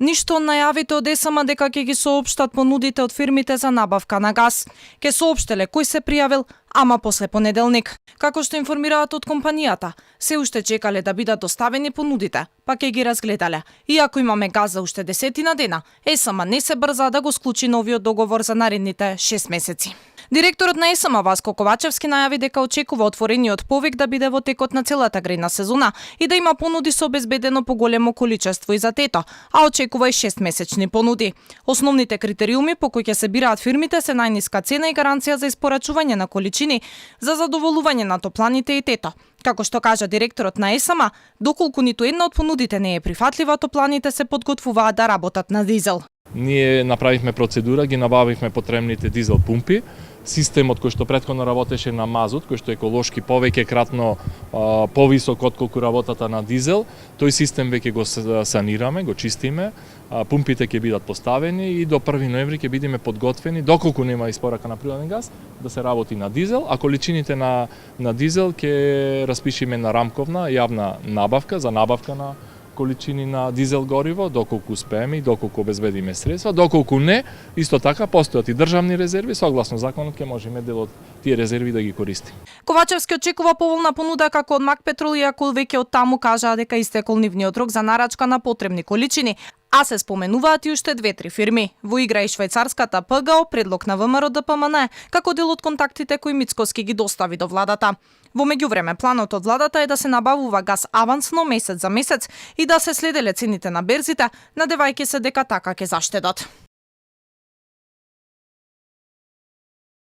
Ништо од најавите од ЕСМ дека ќе ги соопштат понудите од фирмите за набавка на газ. Ке соопштеле кој се пријавил, ама после понеделник. Како што информираат од компанијата, се уште чекале да бидат доставени понудите, па ќе ги разгледале. Иако имаме газ за уште 10 дена, ЕСМ не се брза да го склучи новиот договор за наредните 6 месеци. Директорот на ЕСМ Васко Ковачевски најави дека очекува отворениот повик да биде во текот на целата грејна сезона и да има понуди со обезбедено поголемо количество и за тето, а очекува и 6-месечни понуди. Основните критериуми по кои ќе се бираат фирмите се најниска цена и гаранција за испорачување на количини за задоволување на топланите и тето. Како што кажа директорот на ЕСМ, доколку ниту една од понудите не е прифатлива, топланите се подготвуваат да работат на дизел. Ние направивме процедура, ги набавивме потребните дизел пумпи, системот кој што претходно работеше на мазут, кој што е еколошки повеќе кратно повисок отколку работата на дизел, тој систем веќе го санираме, го чистиме, пумпите ќе бидат поставени и до 1 ноември ќе бидеме подготвени, доколку нема испорака на природен газ, да се работи на дизел, а количините на дизел ќе распишиме на рамковна јавна набавка за набавка на количини на дизел гориво, доколку успееме и доколку обезбедиме средства, доколку не, исто така постојат и државни резерви, согласно законот ќе можеме дел од тие резерви да ги користиме. Ковачевски очекува поволна понуда како од Макпетрол, иако веќе од таму кажаа дека истекол нивниот рок за нарачка на потребни количини, а се споменуваат и уште 2-3 фирми. Во игра и швајцарската ПГО, предлог на ВМРО ДПМН, како дел од контактите кои Мицкоски ги достави до владата. Во меѓувреме, планот од владата е да се набавува газ авансно месец за месец и да се следеле цените на берзите, надевајќи се дека така ќе заштедат.